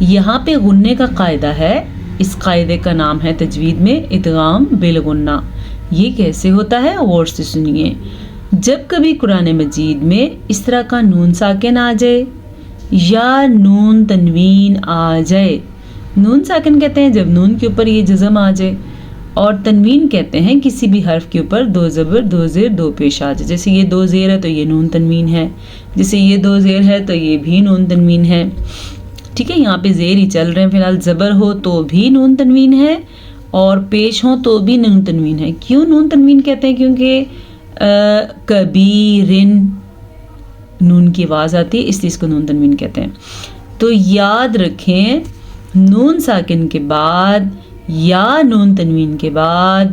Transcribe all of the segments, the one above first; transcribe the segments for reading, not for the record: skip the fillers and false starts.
یہاں پہ غنّے کا قاعدہ ہے، اس قاعدے کا نام ہے تجوید میں ادغام بالغنّہ۔ یہ کیسے ہوتا ہے غور سے سنیے۔ جب کبھی قرآن مجید میں اس طرح کا نون ساکن آ جائے یا نون تنوین آ جائے، نون ساکن کہتے ہیں جب نون کے اوپر یہ جزم آ جائے، اور تنوین کہتے ہیں کسی بھی حرف کے اوپر 2 زبر 2 زیر 2 پیش آ جائے۔ جیسے یہ 2 زیر ہے تو یہ نون تنوین ہے، جیسے یہ 2 زیر ہے تو یہ بھی نون تنوین ہے۔ ٹھیک ہے، یہاں پہ زیر ہی چل رہے ہیں فی الحال، زبر ہو تو بھی نون تنوین ہے اور پیش ہو تو بھی نون تنوین ہے۔ کیوں نون تنوین کہتے ہیں؟ کیونکہ کبیرن نون کی آواز آتی ہے، اس لیے اس کو نون تنوین کہتے ہیں۔ تو یاد رکھیں، نون ساکن کے بعد یا نون تنوین کے بعد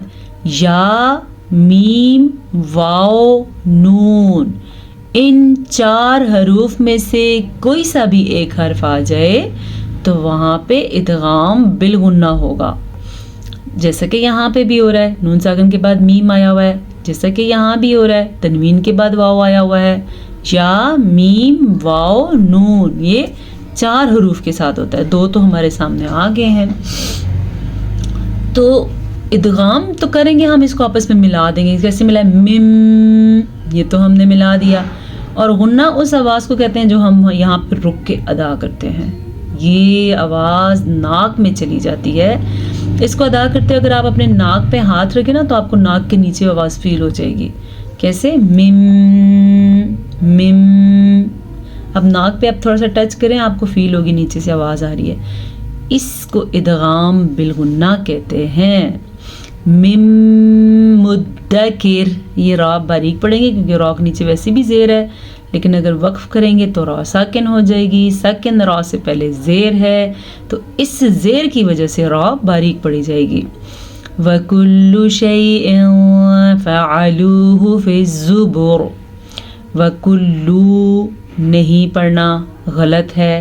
یا میم واو نون، ان 4 حروف میں سے کوئی سا بھی ایک حرف آ جائے تو وہاں پہ ادغام بالغنّہ ہوگا، جیسا کہ یہاں پہ بھی ہو رہا ہے، نون ساکن کے بعد میم آیا ہوا ہے، جیسا کہ یہاں بھی ہو رہا ہے، تنوین کے بعد واو آیا ہوا ہے، یا میم واو نون، یہ 4 حروف کے ساتھ ہوتا ہے، 2 تو ہمارے سامنے آ گئے ہیں۔ تو ادغام تو کریں گے ہم، اس کو آپس میں ملا دیں گے۔ کیسے ملا ہے؟ مم، یہ تو ہم نے ملا دیا۔ اور غنّہ اس آواز کو کہتے ہیں جو ہم یہاں پہ رک کے ادا کرتے ہیں، یہ آواز ناک میں چلی جاتی ہے۔ اس کو ادا کرتے ہوئے اگر آپ اپنے ناک پہ ہاتھ رکھیں نا تو آپ کو ناک کے نیچے آواز فیل ہو جائے گی۔ کیسے؟ مم مم، اب ناک پہ آپ تھوڑا سا ٹچ کریں، آپ کو فیل ہوگی نیچے سے آواز آ رہی ہے۔ اس کو ادغام بالغنّہ کہتے ہیں۔ مم مدکر، یہ را باریک پڑھیں گے کیونکہ را کے نیچے ویسے بھی زیر ہے، لیکن اگر وقف کریں گے تو را ساکن ہو جائے گی، ساکن را سے پہلے زیر ہے تو اس زیر کی وجہ سے را باریک پڑھی جائے گی۔ وَكُلُّ شَيْءٍ فَعَلُوهُ فِي الزُّبُرِ، وَكُلُّ نہیں پڑھنا، غلط ہے،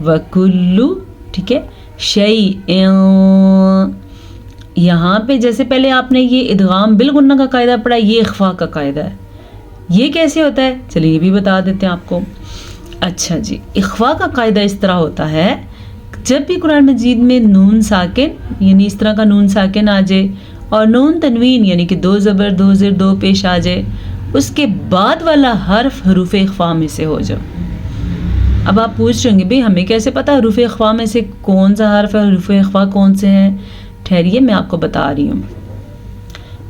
وَكُلُّ، ٹھیک ہے، شَيْءٍ، یہاں پہ جیسے پہلے آپ نے یہ ادغام بالغنّہ کا قاعدہ پڑھا، یہ اخفاء کا قاعدہ ہے۔ یہ کیسے ہوتا ہے؟ چلیے یہ بھی بتا دیتے ہیں آپ کو۔ اچھا جی، اخفاء کا قاعدہ اس طرح ہوتا ہے، جب بھی قرآن مجید میں نون ساکن یعنی اس طرح کا نون ساکن آ جائے اور نون تنوین یعنی کہ 2 زبر 2 زیر 2 پیش آ جائے، اس کے بعد والا حرف حروف اخفاء میں سے ہو جائے۔ اب آپ پوچھ رہے ہوں گے بھئی ہمیں کیسے پتا حروف اخفاء میں سے کون سا حرف ہے، حروف اخفاء کون سے ہیں؟ ٹھہریے میں آپ کو بتا رہی ہوں۔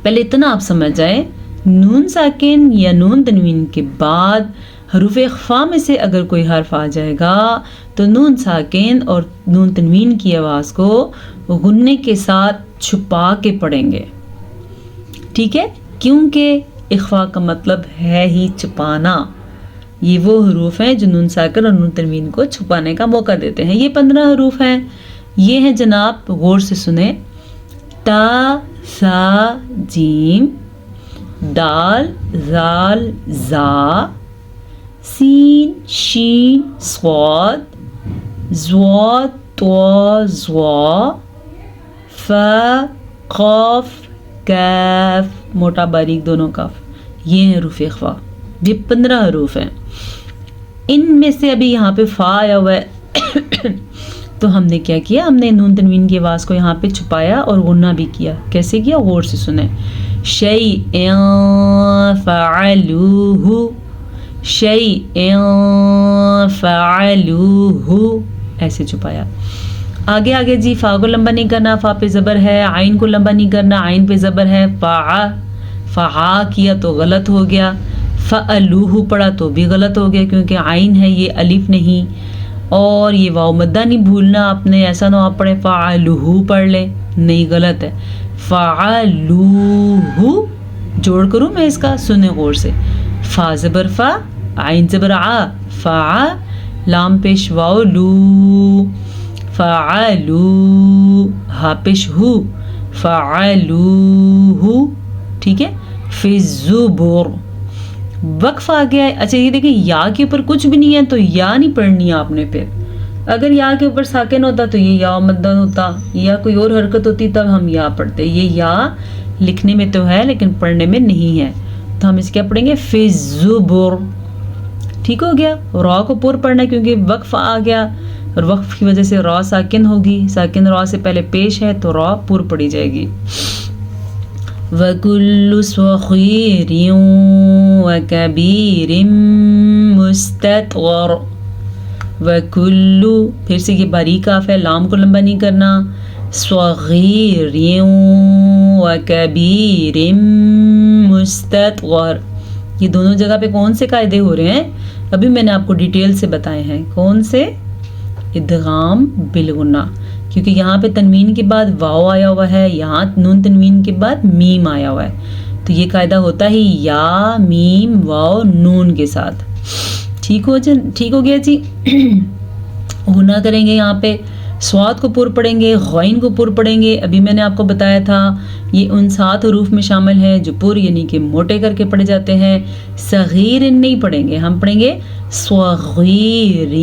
پہلے اتنا آپ سمجھ جائیں، نون ساکن یا نون تنوین کے بعد حروف اخفاء میں سے اگر کوئی حرف آ جائے گا تو نون ساکن اور نون تنوین کی آواز کو غنّے کے ساتھ چھپا کے پڑھیں گے، ٹھیک ہے؟ کیونکہ اخفاء کا مطلب ہے ہی چھپانا۔ یہ وہ حروف ہیں جو نون ساکن اور نون تنوین کو چھپانے کا موقع دیتے ہیں۔ یہ 15 حروف ہیں، یہ ہیں جناب، غور سے سنیں: تا سا جیم، دال زال زا، سین شین صاد، زوا طوا زوا، فا قاف کاف، موٹا باریک دونوں کاف، یہ ہیں حروف اخفاء۔ یہ 15 حروف ہیں۔ ان میں سے ابھی یہاں پہ فا آیا ہوا ہے تو ہم نے کیا کیا؟ ہم نے نون تنوین کی آواز کو یہاں پہ چھپایا اور غنّہ بھی کیا۔ کیسے کیا؟ غور سے سنیں: شَيْءٍ فَعَلُوهُ، شَيْءٍ فَعَلُوهُ، ایسے چھپایا۔ آگے آگے جی، فا کو لمبا نہیں کرنا، فا پہ زبر ہے، عین کو لمبا نہیں کرنا، عین پہ زبر ہے، فا، فا کیا تو غلط ہو گیا، فَعَلُوهُ پڑھا تو بھی غلط ہو گیا کیونکہ عین ہے، یہ الف نہیں، اور یہ واو مدہ نہیں بھولنا آپ نے، ایسا نہ آپ پڑھیں فَعَلُوهُ پڑھ لیں، نہیں، غلط ہے، فَعَلُوهُ جوڑ کروں میں اس کا، سنیں غور سے: فا زبر فا، عین زبر آ، فا، لام پیش واو لو، فَعَلُو، ہا پیش ہو، فَعَلُوهُ، ٹھیک ہے؟ فِي الزُّبُرِ، وقف آ گیا ہے۔ اچھا یہ دیکھیں، یا کے اوپر کچھ بھی نہیں ہے تو یا نہیں پڑھنی آپ نے، پھر اگر یا کے اوپر ساکن ہوتا تو یہ یا مدہ ہوتا، یا کوئی اور حرکت ہوتی تب ہم یا پڑھتے۔ یہ یا لکھنے میں تو ہے لیکن پڑھنے میں نہیں ہے، تو ہم اس کیا پڑھیں گے؟ فِي الزُّبُرِ، ٹھیک ہو گیا۔ را کو پور پڑھنا ہے کیونکہ وقف آ گیا، اور وقف کی وجہ سے را ساکن ہوگی، ساکن را سے پہلے پیش ہے تو را پر پڑی جائے گی۔ وَكُلُّ صَغِيرٍ وَكَبِيرٍ مُسْتَطْوَرٍ۔ وَكُلُّ پھر سے یہ باریک کاف ہے، لام کو لمبا نہیں کرنا، صَغِيرٍ وَكَبِيرٍ مُسْتَطْوَرٍ۔ یہ دونوں جگہ پہ کون سے قاعدے ہو رہے ہیں؟ ابھی میں نے آپ کو ڈیٹیل سے بتائے ہیں۔ کون سے؟ ادغام بالغنہ، کیونکہ یہاں پہ تنوین کے بعد واو آیا ہوا ہے، یہاں نون تنوین کے بعد میم آیا ہوا ہے، تو یہ قاعدہ ہوتا ہی یا میم واو نون کے ساتھ۔ ٹھیک ہو گیا جی۔ غنہ کریں گے، یہاں پہ سواد کو پر پڑھیں گے، غین کو پر پڑھیں گے۔ ابھی میں نے آپ کو بتایا تھا یہ ان 7 حروف میں شامل ہیں جو پر یعنی کہ موٹے کر کے پڑھے جاتے ہیں۔ صغیر نہیں پڑھیں گے، ہم پڑھیں گے صغیر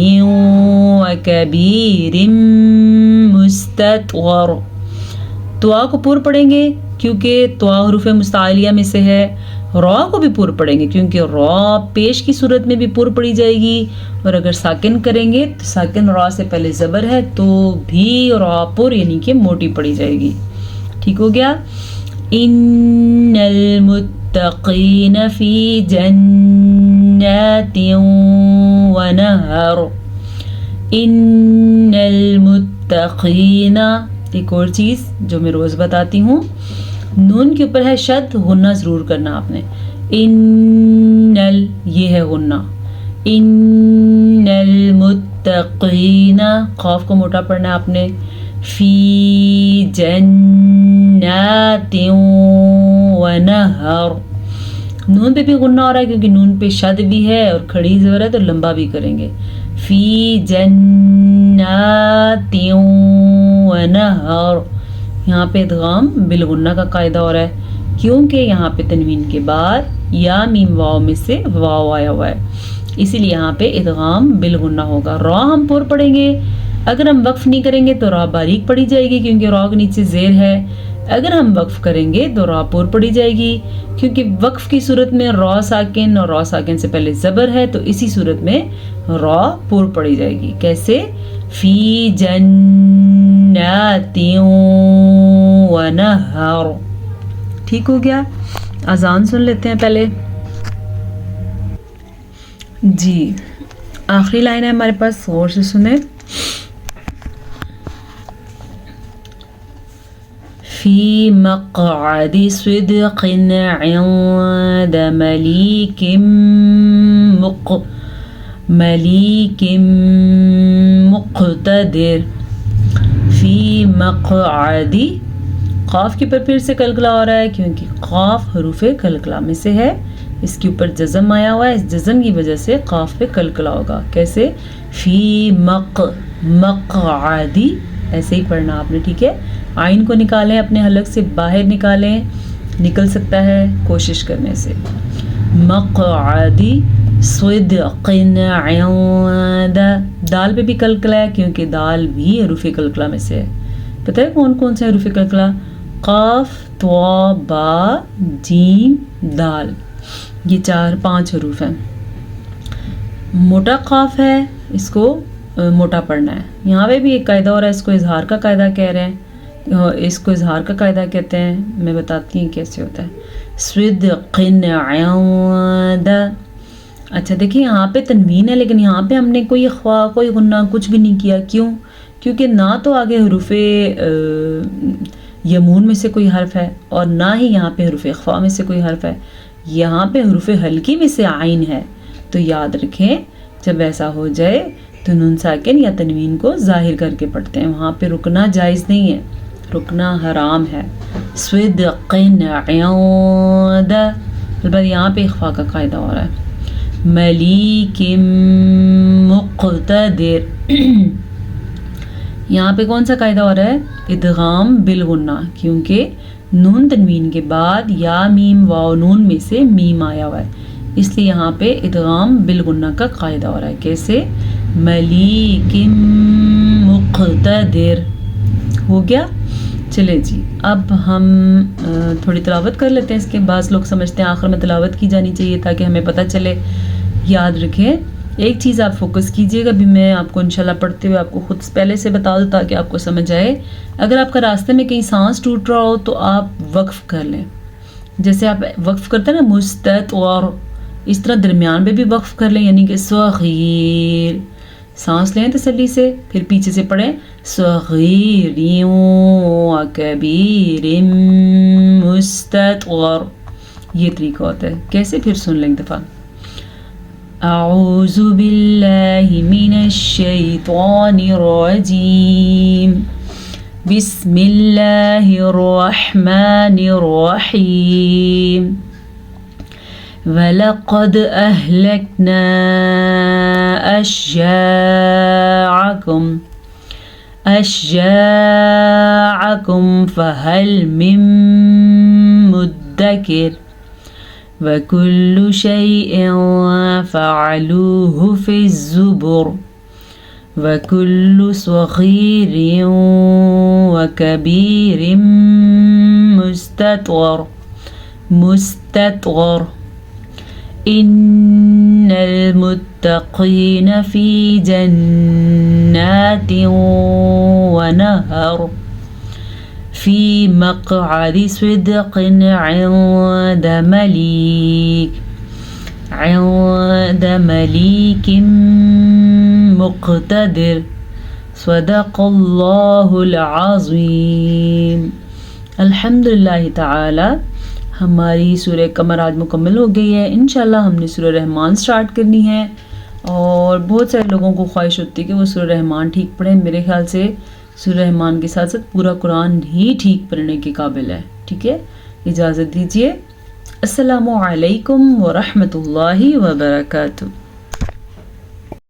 وکبیر مستطور۔ توا کو پر پڑھیں گے کیونکہ توا حروف مستعلیہ میں سے ہے۔ را کو بھی پر پڑھیں گے کیونکہ را پیش کی صورت میں بھی پر پڑھی جائے گی، اور اگر ساکن کریں گے تو ساکن را سے پہلے زبر ہے تو بھی را پر یعنی کہ موٹی پڑھی جائے گی۔ ٹھیک ہو گیا۔ ان المتقین فی جنات ونہر۔ ان المتقین، ایک اور چیز جو میں روز بتاتی ہوں، نون کے اوپر ہے شد، غنہ ضرور کرنا آپ نے۔ انل یہ ہے غنہ۔ ان المتقین، قاف کو موٹا پڑھنا ہے آپ نے۔ فی جنات ونہر، نون پہ بھی غنہ ہو رہا ہے کیونکہ نون پہ شد بھی ہے اور کھڑی زبر ہے تو لمبا بھی کریں گے۔ فی جنات ونہر، یہاں پہ ادغام بالغنہ کا قاعدہ ہو رہا ہے کیونکہ یہاں پہ تنوین کے بعد یا میم واو میں سے واو آیا ہوا ہے، اسی لیے یہاں پہ ادغام بالغنہ ہوگا۔ را ہم پر پڑھیں گے، اگر ہم وقف نہیں کریں گے تو را باریک پڑھی جائے گی کیونکہ را کے نیچے زیر ہے، اگر ہم وقف کریں گے تو را پر پڑھی جائے گی کیونکہ وقف کی صورت میں را ساکن اور را ساکن سے پہلے زبر ہے، تو اسی صورت میں را پر پڑھی جائے گی۔ کیسے؟ فی جنات ونہر۔ ٹھیک ہو گیا۔ اذان سن لیتے ہیں پہلے جی۔ آخری لائن ہے ہمارے پاس، غور سے سنیں۔ فی مقعد صدق عند ملیک مقتدر۔ فی مقعد، قاف کے پر پھر سے کلکلا ہو رہا ہے کیونکہ قاف حروف کلکلا میں سے ہے، اس کے اوپر جزم آیا ہوا ہے، اس جزم کی وجہ سے قاف پہ کلکلا ہوگا۔ کیسے؟ فی مقعدی، ایسے ہی پڑھنا آپ نے، ٹھیک ہے۔ آئین کو نکالیں، اپنے حلق سے باہر نکالیں، نکل سکتا ہے کوشش کرنے سے۔ مقعدی صدق عند، دال پہ بھی کلکلا ہے کیونکہ دال بھی حروف کلکلا میں سے ہے۔ پتہ ہے کون کون سے حروف کلکلا؟ قاف، طا، با، جیم، دال، یہ 4-5 حروف ہیں۔ موٹا قاف ہے، اس کو موٹا پڑھنا ہے۔ یہاں پہ بھی ایک قاعدہ ہو رہا ہے، اس کو اظہار کا قاعدہ کہہ رہے ہیں، اس کو اظہار کا قاعدہ کہتے ہیں، میں بتاتی ہوں کیسے ہوتا ہے۔ صدق عند، اچھا دیکھیں یہاں پہ تنوین ہے لیکن یہاں پہ ہم نے کوئی اخوا کوئی غنہ کچھ بھی نہیں کیا، کیوں؟ کیونکہ نہ تو آگے حروف یمون میں سے کوئی حرف ہے اور نہ ہی یہاں پہ حروف اخفا میں سے کوئی حرف ہے، یہاں پہ حروف حلقی میں سے عین ہے، تو یاد رکھیں جب ایسا ہو جائے تو نون ساکن یا تنوین کو ظاہر کر کے پڑھتے ہیں، وہاں پہ رکنا جائز نہیں ہے، رکنا حرام ہے۔ صدق عند، البتہ یہاں پہ اخفا کا قاعدہ ہو رہا ہے۔ ملیک مقتدر، یہاں پہ کون سا قاعدہ ہو رہا ہے؟ ادغام بالغنہ، کیونکہ نون تنوین کے بعد یا میم واو نون میں سے میم آیا ہوا ہے، اس لیے یہاں پہ ادغام بالغنہ کا قاعدہ ہو رہا ہے۔ کیسے؟ ملیک مقتدر، ہو گیا۔ چلے جی، اب ہم تھوڑی تلاوت کر لیتے ہیں، اس کے بعض لوگ سمجھتے ہیں آخر میں تلاوت کی جانی چاہیے تاکہ ہمیں پتہ چلے۔ یاد رکھیں ایک چیز آپ فوکس کیجئے گا، بھی میں آپ کو انشاءاللہ پڑھتے ہوئے آپ کو خود پہلے سے بتا دوں تاکہ آپ کو سمجھ آئے۔ اگر آپ کا راستے میں کہیں سانس ٹوٹ رہا ہو تو آپ وقف کر لیں، جیسے آپ وقف کرتے ہیں نا مستطور، اس طرح درمیان میں بھی وقف کر لیں، یعنی کہ صغیر، سانس لیں تسلی سے، پھر پیچھے سے پڑھیں صغیر و کبیر مستطور، یہ طریقہ ہوتا ہے۔ کیسے؟ پھر سن لیں ایک دفعہ۔ اعوذ باللہ من الشیطان الرجیم، بسم اللہ الرحمن الرحیم، وَلَقَدْ أَهْلَكْنَا أَشْيَاعَكُمْ فَهَلْ مِن مُدَّكِرٍ وَكُلُّ شَيْءٍ فَعَلُوهُ فِي الزُّبُرِ وَكُلُّ صَغِيرٍ وَكَبِيرٍ مستطور إِنَّ الْمُتَّقِينَ فِي جَنَّاتٍ وَنَهَرٍ فِي مَقْعَدِ صِدْقٍ عِندَ مَلِيكٍ مُقْتَدِرٍ۔ صدق اللہ العظیم۔ الحمدللہ تعالی ہماری سورہ قمر آج مکمل ہو گئی ہے۔ انشاءاللہ ہم نے سورہ رحمان سٹارٹ کرنی ہے، اور بہت سارے لوگوں کو خواہش ہوتی ہے کہ وہ سورہ رحمان ٹھیک پڑھیں۔ میرے خیال سے سورہ رحمان کے ساتھ ساتھ پورا قرآن ہی ٹھیک پڑھنے کے قابل ہے۔ ٹھیک ہے، اجازت دیجیے۔ السلام علیکم ورحمۃ اللہ وبرکاتہ۔